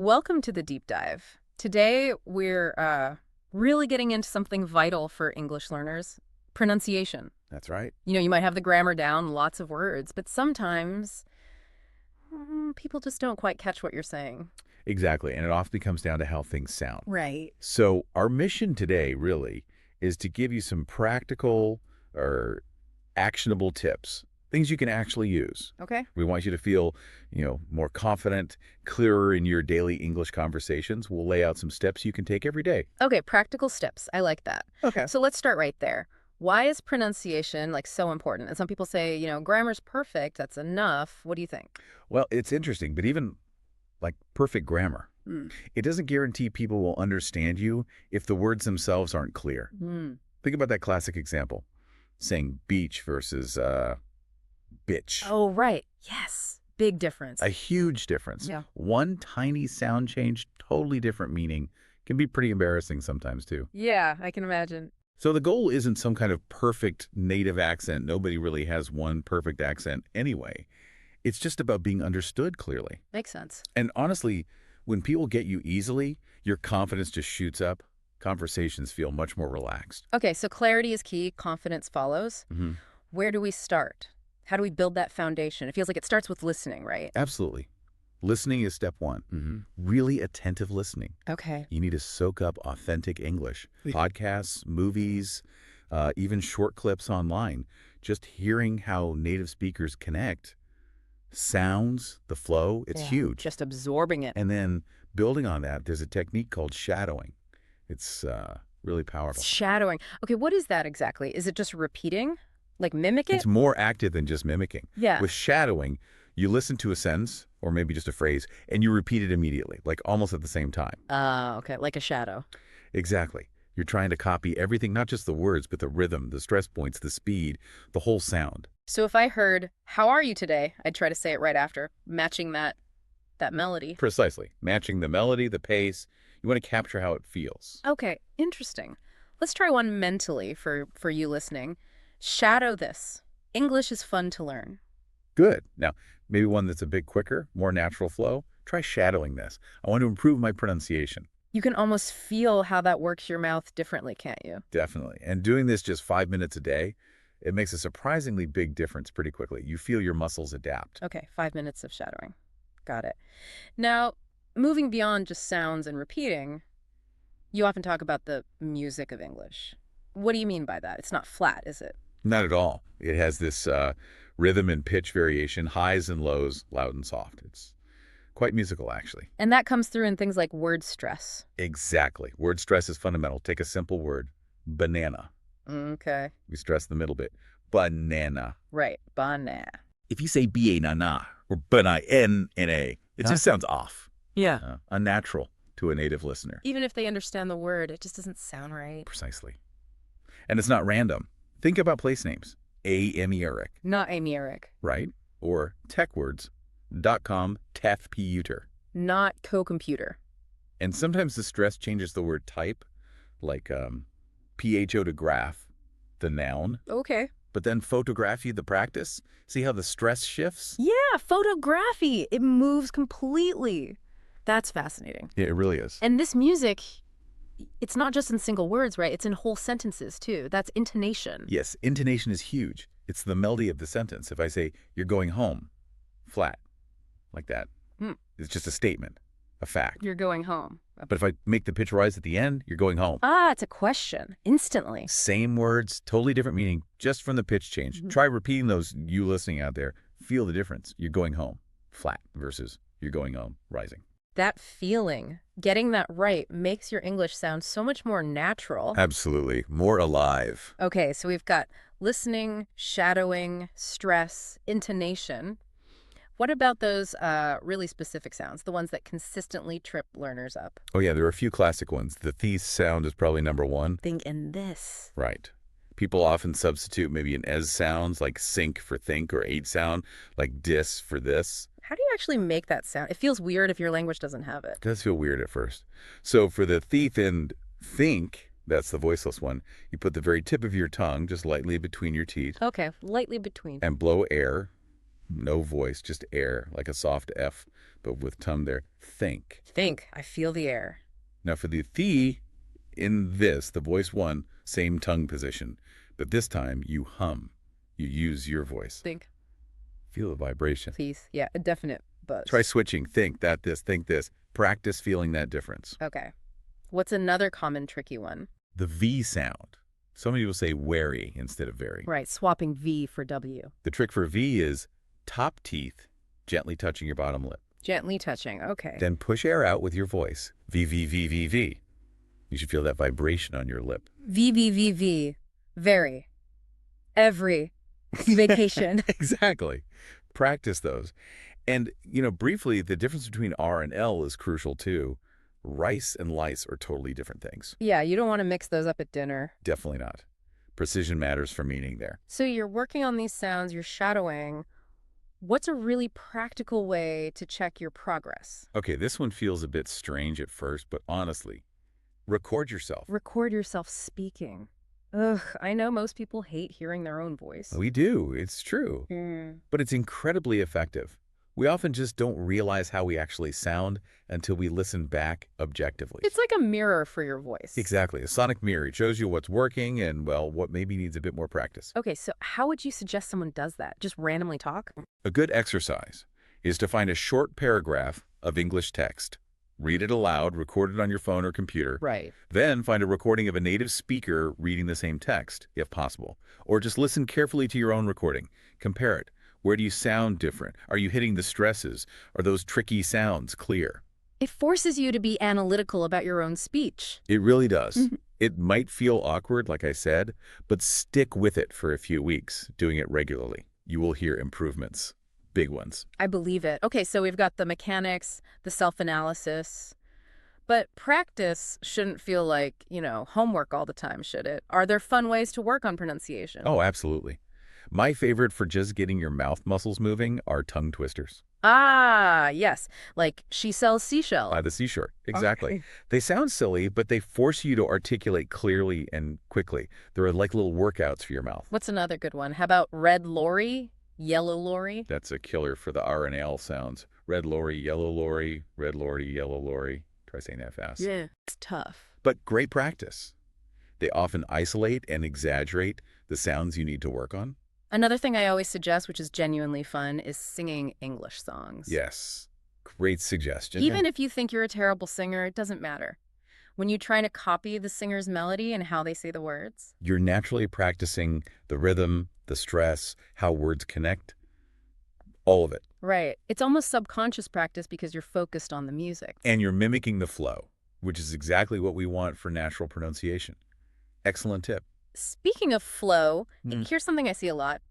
Welcome to the deep dive. Today, we're really getting into something vital for English learners, pronunciation. That's right. You might have the grammar down, lots of words, but sometimes people just don't quite catch what you're saying. Exactly. And it often comes down to how things sound. Right. So our mission today really is to give you some practical or actionable tips, things you can actually use. Okay. We want you to feel, more confident, clearer in your daily English conversations. We'll lay out some steps you can take every day. Okay, practical steps. I like that. Okay. So let's start right there. Why is pronunciation so important? And some people say, grammar's perfect, that's enough. What do you think? Well, it's interesting, but even like perfect grammar, Mm. it doesn't guarantee people will understand you if the words themselves aren't clear. Mm. Think about that classic example, saying beach versus bitch. Oh, right. Yes. Big difference. A huge difference. Yeah. One tiny sound change, totally different meaning, can be pretty embarrassing sometimes too. Yeah, I can imagine. So the goal isn't some kind of perfect native accent. Nobody really has one perfect accent anyway. It's just about being understood clearly. Makes sense. And honestly, when people get you easily, your confidence just shoots up. Conversations feel much more relaxed. Okay, so clarity is key, confidence follows. Mhm. Where do we start? How do we build that foundation? It feels like it starts with listening, right? Absolutely. Listening is step one. Really attentive listening. Okay. You need to soak up authentic English. Podcasts, movies, even short clips online. Just hearing how native speakers connect, sounds, the flow, it's huge. Just absorbing it. And then building on that, there's a technique called shadowing. It's really powerful. Shadowing. Okay, what is that exactly? Is it just repeating? Like mimic it? It's more active than just mimicking. Yeah. With shadowing, you listen to a sentence or maybe just a phrase and you repeat it immediately, like almost at the same time. Okay, like a shadow. Exactly. You're trying to copy everything, not just the words, but the rhythm, the stress points, the speed, the whole sound. So if I heard, "How are you today?" I'd try to say it right after, matching that melody. Precisely. Matching the melody, the pace. You want to capture how it feels. Okay, interesting. Let's try one mentally for you listening. Shadow this. English is fun to learn. Good. Now, maybe one that's a bit quicker, more natural flow. Try shadowing this. I want to improve my pronunciation. You can almost feel how that works your mouth differently, can't you? Definitely. And doing this just 5 minutes a day, it makes a surprisingly big difference pretty quickly. You feel your muscles adapt. Okay, 5 minutes of shadowing. Got it. Now, moving beyond just sounds and repeating, you often talk about the music of English. What do you mean by that? It's not flat, is it? Not at all. It has this rhythm and pitch variation, highs and lows, loud and soft. It's quite musical, actually. And that comes through in things like word stress. Exactly. Word stress is fundamental. Take a simple word, banana. Okay. We stress the middle bit. Banana. Right. Banana. If you say B-A-na-na or B-N-N-A, it just sounds off, Yeah. unnatural to a native listener. Even if they understand the word, it just doesn't sound right. Precisely. And it's not random. Think about place names. A.M.E. Eric, Not Amy Eric. right? Or techwords.com, tethputer. Not co-computer. And sometimes the stress changes the word type, like P-H-O to graph, the noun. Okay. But then photography, the practice. See how the stress shifts? Yeah, photography. It moves completely. That's fascinating. Yeah, it really is. And this music, it's not just in single words, right? It's in whole sentences, too. That's intonation. Yes, intonation is huge. It's the melody of the sentence. If I say, you're going home, flat, like that, it's just a statement, a fact. You're going home. But if I make the pitch rise at the end, you're going home. Ah, it's a question. Instantly. Same words, totally different meaning, just from the pitch change. Try repeating those, you listening out there. Feel the difference. You're going home, flat, versus you're going home, rising. That feeling, getting that right, makes your English sound so much more natural. Absolutely. More alive. Okay, so we've got listening, shadowing, stress, intonation. What about those really specific sounds, the ones that consistently trip learners up? Oh, yeah, there are a few classic ones. The th sound is probably number one. Think in this. Right. People often substitute maybe an es sounds like sink for think or eight sound like dis for this. How do you actually make that sound? It feels weird if your language doesn't have it. It does feel weird at first. So for the thief and think, that's the voiceless one, you put the very tip of your tongue just lightly between your teeth Okay, lightly between. and blow air No voice, just air, like a soft F, but with tongue there. Think. Think. I feel the air. Now for the thee, in this, the voice one, same tongue position. But this time, you hum. You use your voice. Think. Feel the vibration. Please. Yeah, a definite buzz. Try switching. Think that, this, think this. Practice feeling that difference. Okay. What's another common tricky one? The V sound. Some people say wary instead of very. Right, swapping V for W. The trick for V is top teeth gently touching your bottom lip. Gently touching. Okay. Then push air out with your voice. V, V, V, V, V. You should feel that vibration on your lip. V, V, V, V. Very. Every. Vacation. Exactly. Practice those. And, briefly, the difference between R and L is crucial too. Rice and lice are totally different things. Yeah, you don't want to mix those up at dinner. Definitely not. Precision matters for meaning there. So you're working on these sounds, you're shadowing. What's a really practical way to check your progress? Okay, this one feels a bit strange at first, but honestly, record yourself. Record yourself speaking. Ugh, I know most people hate hearing their own voice. We do. It's true. But it's incredibly effective. We often just don't realize how we actually sound until we listen back objectively. It's like a mirror for your voice. Exactly. A sonic mirror. It shows you what's working and, well, what maybe needs a bit more practice. Okay, so how would you suggest someone does that? Just randomly talk? A good exercise is to find a short paragraph of English text. Read it aloud, record it on your phone or computer. Right. Then find a recording of a native speaker reading the same text, if possible. Or just listen carefully to your own recording. Compare it. Where do you sound different? Are you hitting the stresses? Are those tricky sounds clear? It forces you to be analytical about your own speech. It really does. It might feel awkward, like I said, but stick with it for a few weeks, doing it regularly. You will hear improvements, big ones. I believe it. Okay, so we've got the mechanics, the self-analysis, but practice shouldn't feel like, homework all the time, should it? Are there fun ways to work on pronunciation? Oh, absolutely. My favorite for just getting your mouth muscles moving are tongue twisters. Ah, yes. Like she sells seashell. By the seashore. Exactly. Okay. They sound silly, but they force you to articulate clearly and quickly. They're like little workouts for your mouth. What's another good one? How about red lorry, yellow lorry? That's a killer for the R and L sounds. Red lorry, yellow lorry, red lorry, yellow lorry. Try saying that fast. Yeah, it's tough. But great practice. They often isolate and exaggerate the sounds you need to work on. Another thing I always suggest, which is genuinely fun, is singing English songs. Yes. Great suggestion. Even if you think you're a terrible singer, it doesn't matter. When you're trying to copy the singer's melody and how they say the words. You're naturally practicing the rhythm, the stress, how words connect, all of it. Right. It's almost subconscious practice because you're focused on the music. And you're mimicking the flow, which is exactly what we want for natural pronunciation. Excellent tip. Speaking of flow, here's something I see a lot.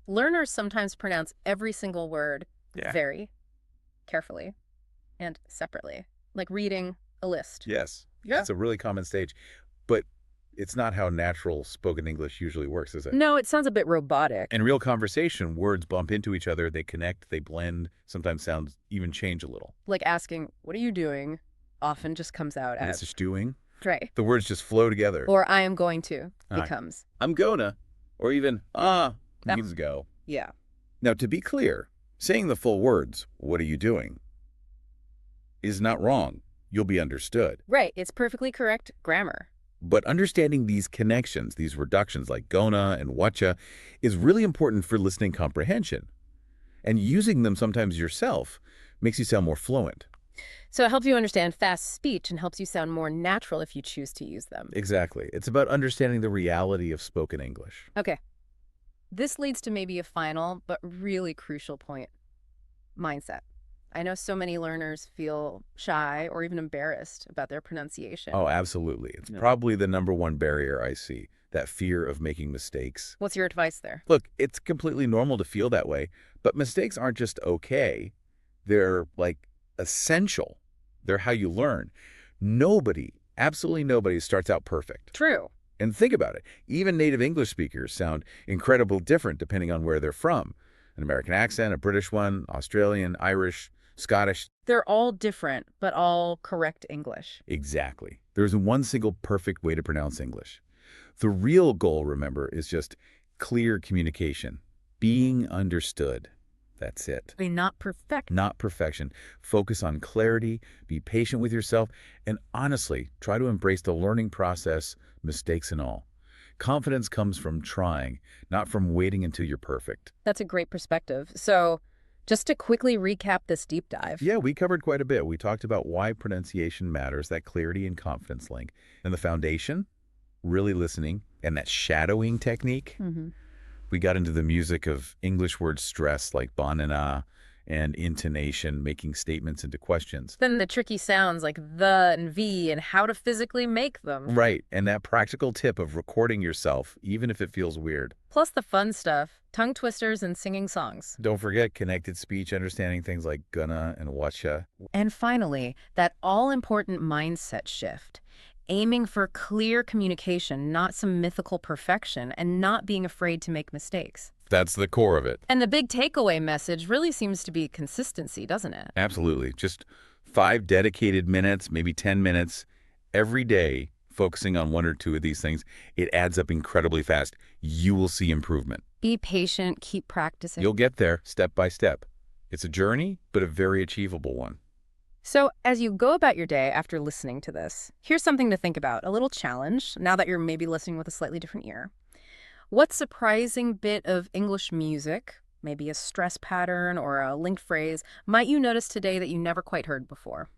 Learners sometimes pronounce every single word very carefully and separately, like reading a list. Yes. Yeah. It's a really common stage. But it's not how natural spoken English usually works, is it? No, it sounds a bit robotic. In real conversation, words bump into each other, they connect, they blend, sometimes sounds even change a little. Like asking, what are you doing? Often just comes out And as, it's just doing. right. The words just flow together. Or I am going to becomes. I'm gonna. Or even, means go. Yeah. Now, to be clear, saying the full words, what are you doing, is not wrong. You'll be understood. Right. It's perfectly correct grammar. But understanding these connections, these reductions like gonna and whatcha, is really important for listening comprehension. And using them sometimes yourself makes you sound more fluent. So it helps you understand fast speech and helps you sound more natural if you choose to use them. Exactly. It's about understanding the reality of spoken English. Okay. This leads to maybe a final but really crucial point. Mindset. I know so many learners feel shy or even embarrassed about their pronunciation. Oh, absolutely. It's probably the #1 barrier I see, that fear of making mistakes. What's your advice there? Look, it's completely normal to feel that way, but mistakes aren't just okay. They're like essential. They're how you learn. Nobody, absolutely nobody starts out perfect. True. And think about it. Even native English speakers sound incredibly different depending on where they're from. An American accent, a British one, Australian, Irish, Scottish. They're all different, but all correct English. Exactly. There isn't one single perfect way to pronounce English. The real goal, remember, is just clear communication, being understood. That's it. I mean, not perfect. Not perfection. Focus on clarity, be patient with yourself, and honestly, try to embrace the learning process, mistakes and all. Confidence comes from trying, not from waiting until you're perfect. That's a great perspective. So, just to quickly recap this deep dive. Yeah, we covered quite a bit. We talked about why pronunciation matters, that clarity and confidence link. And the foundation, really listening, and that shadowing technique. We got into the music of English word stress like bon and ah, and intonation, making statements into questions. Then the tricky sounds like the and v and how to physically make them. Right, and that practical tip of recording yourself, even if it feels weird. Plus the fun stuff, tongue twisters and singing songs. Don't forget connected speech, understanding things like gonna and whatcha. And finally, that all-important mindset shift. Aiming for clear communication, not some mythical perfection, and not being afraid to make mistakes. That's the core of it. And the big takeaway message really seems to be consistency, doesn't it? Absolutely. Just 5 dedicated minutes, maybe 10 minutes every day, focusing on 1 or 2 of these things. It adds up incredibly fast. You will see improvement. Be patient, keep practicing. You'll get there step by step. It's a journey, but a very achievable one. So as you go about your day after listening to this, here's something to think about, a little challenge, now that you're maybe listening with a slightly different ear. What surprising bit of English music, maybe a stress pattern or a linked phrase, might you notice today that you never quite heard before?